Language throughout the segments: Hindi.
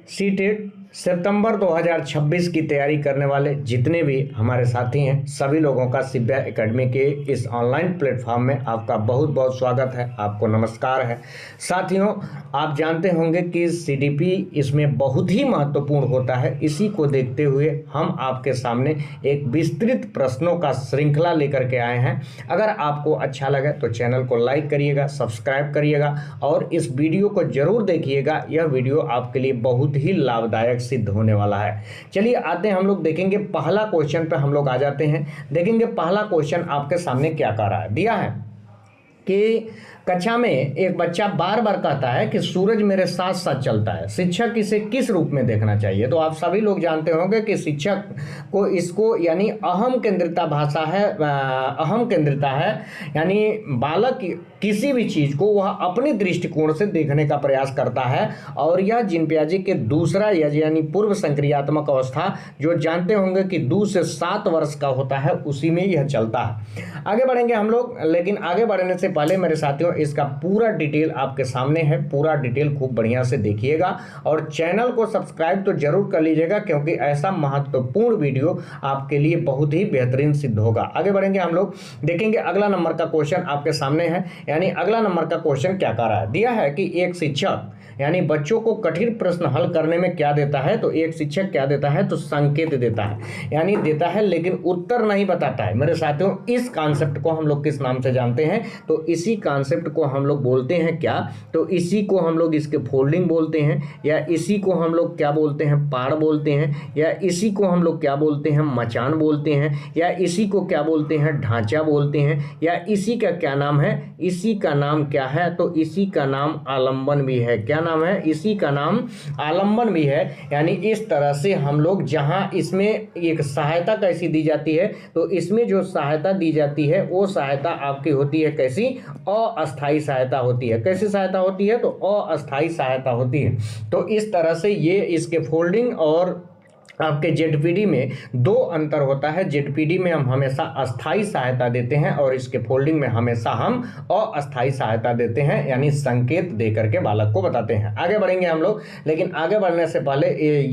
सीटेट सितंबर 2026 की तैयारी करने वाले जितने भी हमारे साथी हैं सभी लोगों का सिब्या एकेडमी के इस ऑनलाइन प्लेटफॉर्म में आपका बहुत बहुत स्वागत है। आपको नमस्कार है। साथियों, आप जानते होंगे कि सीडीपी इसमें बहुत ही महत्वपूर्ण होता है। इसी को देखते हुए हम आपके सामने एक विस्तृत प्रश्नों का श्रृंखला लेकर के आए हैं। अगर आपको अच्छा लगे तो चैनल को लाइक करिएगा, सब्सक्राइब करिएगा और इस वीडियो को जरूर देखिएगा। यह वीडियो आपके लिए बहुत ही लाभदायक सिद्ध होने वाला है। चलिए आते हैं, हम लोग देखेंगे पहला क्वेश्चन पे हम लोग आ जाते हैं। देखेंगे पहला क्वेश्चन आपके सामने क्या कह रहा है। दिया है कि कक्षा में एक बच्चा बार बार कहता है कि सूरज मेरे साथ साथ चलता है, शिक्षक इसे किस रूप में देखना चाहिए। तो आप सभी लोग जानते होंगे कि शिक्षक को इसको यानी अहम केंद्रिता भाषा है, अहम केंद्रिता है, यानी बालक किसी भी चीज को वह अपने दृष्टिकोण से देखने का प्रयास करता है। और यह जीन पियाजे के दूसरा यानी पूर्व संक्रियात्मक अवस्था जो जानते होंगे कि 2 से 7 वर्ष का होता है, उसी में यह चलता है। आगे बढ़ेंगे हम लोग, लेकिन आगे बढ़ने से पहले मेरे साथियों इसका पूरा डिटेल आपके सामने है। पूरा डिटेल खूब बढ़िया से देखिएगा और चैनल को सब्सक्राइब तो जरूर कर लीजिएगा, क्योंकि ऐसा महत्वपूर्ण वीडियो आपके लिए बहुत ही बेहतरीन सिद्ध होगा। आगे बढ़ेंगे हम लोग, देखेंगे अगला नंबर का क्वेश्चन आपके सामने है। यानी अगला नंबर का क्वेश्चन क्या कह रहा है। दिया है कि एक शिक्षक यानी बच्चों को कठिन प्रश्न हल करने में क्या देता है। तो एक शिक्षक क्या देता है, तो संकेत देता है, यानी देता है लेकिन उत्तर नहीं बताता है। मेरे साथियों, इस कॉन्सेप्ट को हम लोग किस नाम से जानते हैं, तो इसी कॉन्सेप्ट को हम लोग बोलते हैं क्या, तो इसी को हम लोग इसके फोल्डिंग बोलते हैं, या इसी को हम लोग क्या बोलते हैं, पाड़ बोलते हैं, या इसी को हम लोग क्या बोलते हैं, मचान बोलते हैं, या इसी को क्या बोलते हैं, ढांचा बोलते हैं, या इसी का क्या नाम है, इसी का नाम क्या है, तो इसी का नाम आलंबन भी है। क्या नाम है, इसी का नाम आलंबन भी है। यानी इस तरह से हम लोग जहां इसमें एक सहायता कैसी दी जाती है, तो इसमें जो सहायता दी जाती है वो सहायता आपकी होती है कैसी, अस्थाई सहायता होती है। कैसी सहायता होती है, तो अस्थाई सहायता होती है। तो इस तरह से ये इसके फोल्डिंग और आपके जेडपीडी में 2 अंतर होता है। जेडपीडी में हम हमेशा अस्थाई सहायता देते हैं और इसके फोल्डिंग में हमेशा हम अस्थाई सहायता देते हैं, यानी संकेत दे करके बालक को बताते हैं। आगे बढ़ेंगे हम लोग, लेकिन आगे बढ़ने से पहले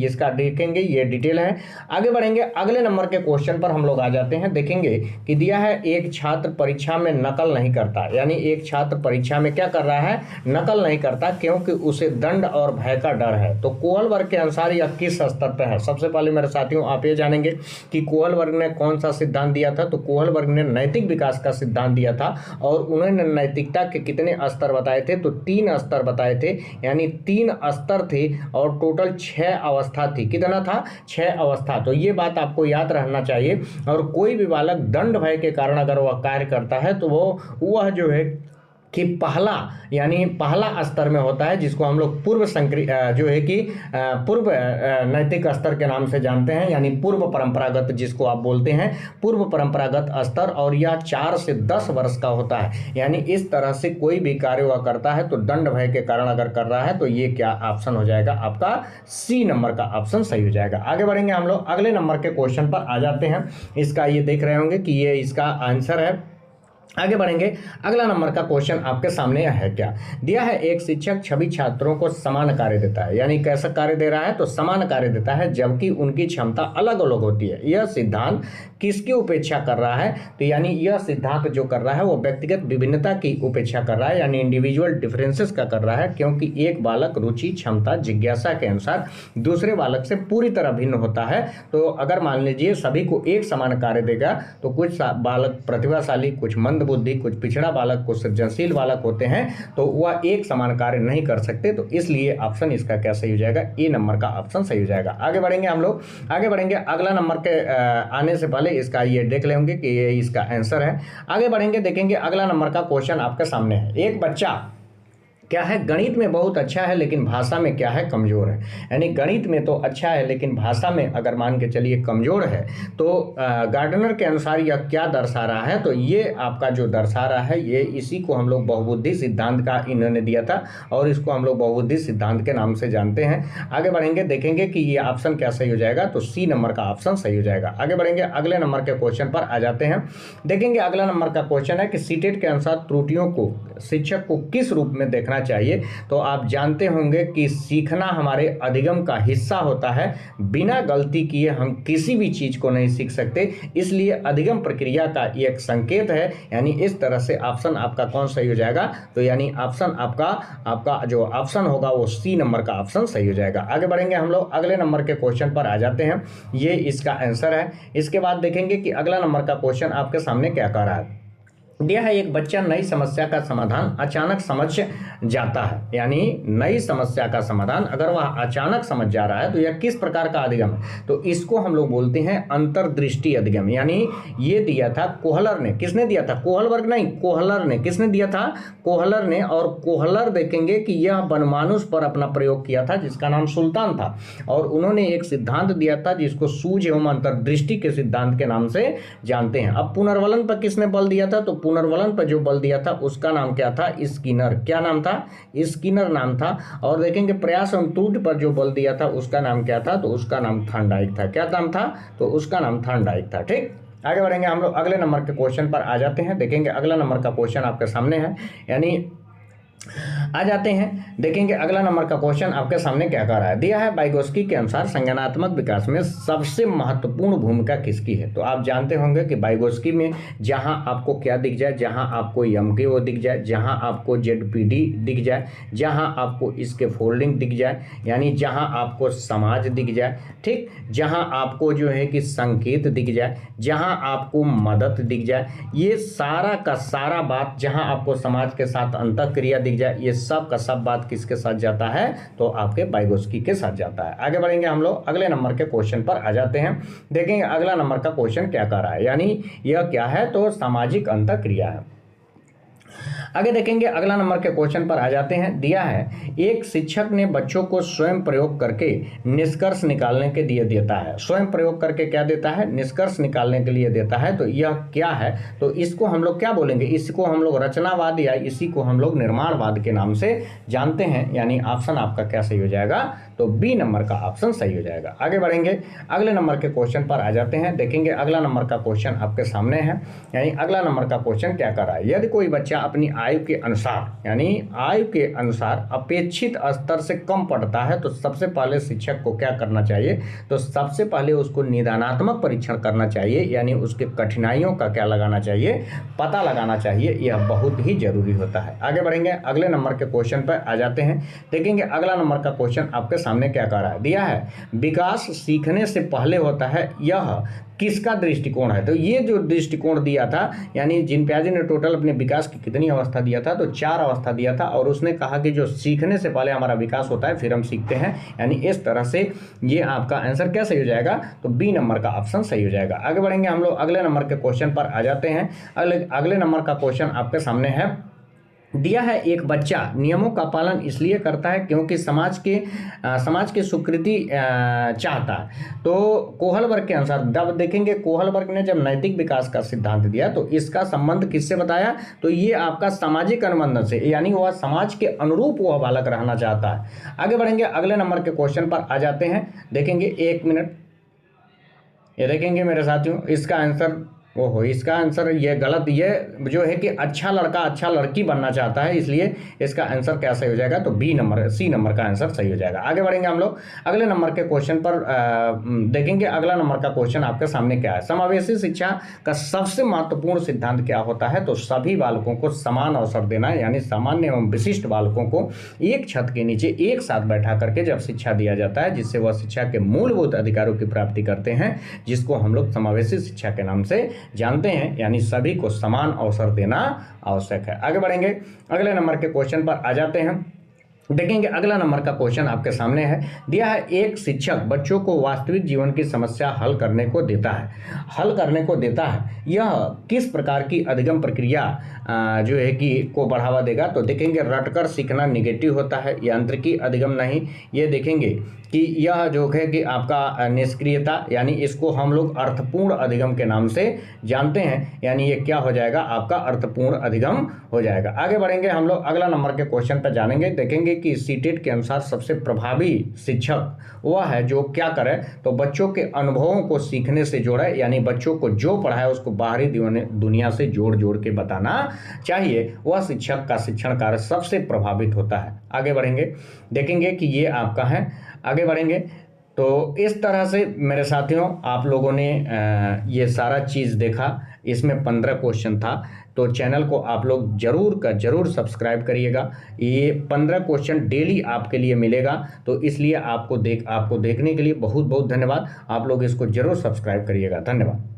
इसका देखेंगे, ये डिटेल है। आगे बढ़ेंगे, अगले नंबर के क्वेश्चन पर हम लोग आ जाते हैं। देखेंगे कि दिया है एक छात्र परीक्षा में नकल नहीं करता, यानी एक छात्र परीक्षा में क्या कर रहा है, नकल नहीं करता, क्योंकि उसे दंड और भय का डर है। तो कोहल वर्ग के अनुसार यह किस स्तर पर है। सबसे पहले मेरे साथियों आप ये जानेंगे कि कोहल वर्ग ने कौन सा सिद्धांत दिया था। तो कोहल वर्ग ने नैतिक विकास का सिद्धांत दिया था और उन्होंने नैतिकता के कितने स्तर बताए थे, तो 3 स्तर बताए थे, यानी 3 स्तर थे और टोटल 6 अवस्था थी। कितना था, 6 अवस्था। तो ये बात आपको याद रहना चाहिए। और कोई भी बालक दंड भय के कारण अगर वह कार्य करता है तो वह जो है कि पहला यानी पहला स्तर में होता है, जिसको हम लोग पूर्व जो है कि पूर्व नैतिक स्तर के नाम से जानते हैं, यानी पूर्व परंपरागत जिसको आप बोलते हैं, पूर्व परंपरागत स्तर। और यह 4 से 10 वर्ष का होता है। यानी इस तरह से कोई भी कार्य वह करता है तो दंड भय के कारण अगर कर रहा है तो ये क्या ऑप्शन हो जाएगा, आपका सी नंबर का ऑप्शन सही हो जाएगा। आगे बढ़ेंगे हम लोग, अगले नंबर के क्वेश्चन पर आ जाते हैं। इसका ये देख रहे होंगे कि ये इसका आंसर है। आगे बढ़ेंगे, अगला नंबर का क्वेश्चन आपके सामने है। क्या दिया है, एक शिक्षक सभी छात्रों को समान कार्य देता है, यानी कैसा कार्य दे रहा है, तो समान कार्य देता है जबकि उनकी क्षमता अलग अलग होती है। यह सिद्धांत किसकी उपेक्षा कर रहा है, तो यानी यह सिद्धांत जो कर रहा है वो व्यक्तिगत विभिन्नता की उपेक्षा कर रहा है, यानी इंडिविजुअल डिफरेंसेस का कर रहा है। क्योंकि एक बालक रुचि, क्षमता, जिज्ञासा के अनुसार दूसरे बालक से पूरी तरह भिन्न होता है। तो अगर मान लीजिए सभी को एक समान कार्य देगा तो कुछ बालक प्रतिभाशाली, कुछ मंद बुद्धि, कुछ पिछड़ा बालक, कुछ सृजनशील बालक होते हैं, तो वह एक समान कार्य नहीं कर सकते। तो इसलिए ऑप्शन इसका क्या सही हो जाएगा, ए नंबर का ऑप्शन सही हो जाएगा। आगे बढ़ेंगे हम लोग, आगे बढ़ेंगे, अगला नंबर के आने से पहले इसका ये देख लेंगे कि ये इसका आंसर है। आगे बढ़ेंगे, देखेंगे अगला नंबर का क्वेश्चन आपके सामने है। एक बच्चा क्या है, गणित में बहुत अच्छा है लेकिन भाषा में क्या है, कमजोर है। यानी गणित में तो अच्छा है लेकिन भाषा में अगर मान के चलिए कमजोर है, तो गार्डनर के अनुसार यह क्या दर्शा रहा है, तो ये आपका जो दर्शा रहा है ये इसी को हम लोग बहुबुद्धि सिद्धांत का इन्होंने दिया था और इसको हम लोग बहुबुद्धि सिद्धांत के नाम से जानते हैं। आगे बढ़ेंगे, देखेंगे कि ये ऑप्शन क्या सही हो जाएगा, तो सी नंबर का ऑप्शन सही हो जाएगा। आगे बढ़ेंगे, अगले नंबर के क्वेश्चन पर आ जाते हैं। देखेंगे अगला नंबर का क्वेश्चन है कि सीटेट के अनुसार त्रुटियों को शिक्षक को किस रूप में देखना चाहिए। तो आप जानते होंगे कि सीखना हमारे अधिगम का हिस्सा होता है। बिना गलती किए हम किसी भी चीज को नहीं सीख सकते, इसलिए अधिगम प्रक्रिया का ये एक संकेत है। यानी इस तरह से ऑप्शन आपका कौन सही हो जाएगा, तो यानी ऑप्शन आपका जो ऑप्शन होगा वो सी नंबर का ऑप्शन सही हो जाएगा। आगे बढ़ेंगे हम लोग, अगले नंबर के क्वेश्चन पर आ जाते हैं। ये इसका आंसर है। इसके बाद देखेंगे कि अगला नंबर का क्वेश्चन आपके सामने क्या कह रहा है। दिया है एक बच्चा नई समस्या का समाधान अचानक समझ जाता है। यानी नई समस्या का समाधान अगर वह अचानक समझ जा रहा है तो यह किस प्रकार का अधिगम है, तो इसको हम लोग बोलते हैं अंतर्दृष्टि अधिगम। यानी ये दिया था कोहलर ने, किसने दिया था, कोहलबर्ग नहीं, कोहलर ने। किसने दिया था, कोहलर ने। और कोहलर देखेंगे कि यह बनमानुष पर अपना प्रयोग किया था जिसका नाम सुल्तान था, और उन्होंने एक सिद्धांत दिया था जिसको सूझ एवं अंतर्दृष्टि के सिद्धांत के नाम से जानते हैं। अब पुनर्वलन पर किसने बल दिया था, तो पुनर्वलन पर जो बल दिया था उसका नाम क्या था, स्किनर। क्या नाम था, स्किनर नाम था। और देखेंगे प्रयास एवं त्रुटि पर जो बल दिया था उसका नाम क्या था, तो उसका नाम थॉर्नडाइक था। क्या नाम था, तो उसका नाम थॉर्नडाइक था। ठीक, आगे बढ़ेंगे हम लोग, अगले नंबर के क्वेश्चन पर आ जाते हैं। देखेंगे अगला नंबर का क्वेश्चन आपके सामने है, यानी आ जाते हैं। देखेंगे अगला नंबर का क्वेश्चन आपके सामने क्या कह रहा है। दिया है वाइगोस्की के अनुसार संज्ञानात्मक विकास में सबसे महत्वपूर्ण भूमिका किसकी है। तो आप जानते होंगे कि वाइगोस्की में जहां आपको क्या दिख जाए, जहां आपको MKO दिख जाए, जहां आपको ZPD दिख जाए, जहां आपको इसके फोल्डिंग दिख जाए, यानी जहां आपको समाज दिख जाए, ठीक, जहां आपको जो है कि संकेत दिख जाए, जहां आपको मदद दिख जाए, ये सारा का सारा बात, जहां आपको समाज के साथ अंतःक्रिया दिख जाए, ये सब का सब बात किसके साथ जाता है, तो आपके वाइगोस्की के साथ जाता है। आगे बढ़ेंगे हम लोग, अगले नंबर के क्वेश्चन पर आ जाते हैं। देखेंगे अगला नंबर का क्वेश्चन क्या कर रहा है, यानी यह क्या है, तो सामाजिक अंतःक्रिया है। आगे देखेंगे अगला नंबर के क्वेश्चन पर आ जाते हैं। दिया है एक शिक्षक ने बच्चों को स्वयं प्रयोग करके निष्कर्ष निकालने के लिए देता है। स्वयं प्रयोग करके क्या देता है, निष्कर्ष निकालने के लिए देता है। तो यह क्या है, तो इसको हम लोग क्या बोलेंगे, इसको हम लोग रचनावाद या इसी को हम लोग निर्माणवाद के नाम से जानते हैं। यानी ऑप्शन आपका क्या सही हो जाएगा, तो बी नंबर का ऑप्शन सही हो जाएगा। आगे बढ़ेंगे अगले नंबर के क्वेश्चन पर आ जाते हैं। देखेंगे अगला नंबर का क्वेश्चन आपके सामने है, यानी अगला नंबर का क्वेश्चन क्या कर रहा है। यदि कोई बच्चा अपनी आयु के अनुसार, यानी आयु के अनुसार अपेक्षित स्तर से कम पढ़ता है तो सबसे पहले शिक्षक को क्या करना चाहिए, तो सबसे पहले उसको निदानात्मक परीक्षण करना चाहिए, यानी उसके कठिनाइयों का क्या लगाना चाहिए, पता लगाना चाहिए। यह बहुत ही जरूरी होता है। आगे बढ़ेंगे अगले नंबर के क्वेश्चन पर आ जाते हैं। देखेंगे अगला नंबर का क्वेश्चन आपके सामने क्या कह रहा है। दिया है विकास सीखने से पहले होता है, यह किसका दृष्टिकोण है। तो ये जो दृष्टिकोण दिया था, यानी जिन प्याजे ने टोटल अपने विकास की कितनी अवस्था दिया था, तो 4 अवस्था दिया था, और उसने कहा कि जो सीखने से पहले हमारा विकास होता है फिर हम सीखते हैं। यानी इस तरह से ये आपका आंसर क्या सही हो जाएगा, तो बी नंबर का ऑप्शन सही हो जाएगा। आगे बढ़ेंगे हम लोग अगले नंबर के क्वेश्चन पर आ जाते हैं। अगले नंबर का क्वेश्चन आपके सामने है। दिया है एक बच्चा नियमों का पालन इसलिए करता है क्योंकि समाज की स्वीकृति चाहता है। तो कोहलबर्ग के अनुसार, जब देखेंगे कोहलबर्ग ने जब नैतिक विकास का सिद्धांत दिया तो इसका संबंध किससे बताया, तो ये आपका सामाजिक अनुबंधन से, यानी वह समाज के अनुरूप वह बालक रहना चाहता है। आगे बढ़ेंगे अगले नंबर के क्वेश्चन पर आ जाते हैं। देखेंगे 1 मिनट, ये देखेंगे मेरे साथियों, इसका आंसर इसका आंसर ये गलत, ये जो है कि अच्छा लड़का अच्छा लड़की बनना चाहता है, इसलिए इसका आंसर क्या सही हो जाएगा, तो सी नंबर का आंसर सही हो जाएगा। आगे बढ़ेंगे हम लोग अगले नंबर के क्वेश्चन पर। देखेंगे अगला नंबर का क्वेश्चन आपके सामने क्या है। समावेशी शिक्षा का सबसे महत्वपूर्ण सिद्धांत क्या होता है, तो सभी बालकों को समान अवसर देना, यानी सामान्य एवं विशिष्ट बालकों को एक छत के नीचे एक साथ बैठा करके जब शिक्षा दिया जाता है, जिससे वह शिक्षा के मूलभूत अधिकारों की प्राप्ति करते हैं, जिसको हम लोग समावेशी शिक्षा के नाम से जानते हैं। यानी सभी को समान अवसर देना आवश्यक है। आगे बढ़ेंगे अगले नंबर के क्वेश्चन पर आ जाते हैं। देखेंगे अगला नंबर का क्वेश्चन आपके सामने है। दिया है एक शिक्षक बच्चों को वास्तविक जीवन की समस्या हल करने को देता है, यह किस प्रकार की अधिगम प्रक्रिया जो है कि को बढ़ावा देगा। तो देखेंगे रटकर सीखना निगेटिव होता है, यांत्रिकी अधिगम नहीं। ये देखेंगे कि यह जो है कि आपका निष्क्रियता, यानी इसको हम लोग अर्थपूर्ण अधिगम के नाम से जानते हैं, यानी ये क्या हो जाएगा, आपका अर्थपूर्ण अधिगम हो जाएगा। आगे बढ़ेंगे हम लोग अगला नंबर के क्वेश्चन पर जानेंगे। देखेंगे करेंगे कि सीटेट के अनुसार सबसे प्रभावी शिक्षक वह है जो क्या करे, तो बच्चों के अनुभवों को सीखने से जोड़े, यानी बच्चों को जो पढ़ाए उसको बाहरी दुनिया से जोड़ जोड़ के बताना चाहिए। वह शिक्षक का शिक्षण कार्य सबसे प्रभावित होता है। आगे बढ़ेंगे, देखेंगे कि ये आपका है। आगे बढ़ेंगे तो इस तरह से मेरे साथियों आप लोगों ने ये सारा चीज़ देखा। इसमें 15 क्वेश्चन था, तो चैनल को आप लोग जरूर का जरूर सब्सक्राइब करिएगा। ये 15 क्वेश्चन डेली आपके लिए मिलेगा, तो इसलिए आपको देखने के लिए बहुत बहुत धन्यवाद। आप लोग इसको जरूर सब्सक्राइब करिएगा। धन्यवाद।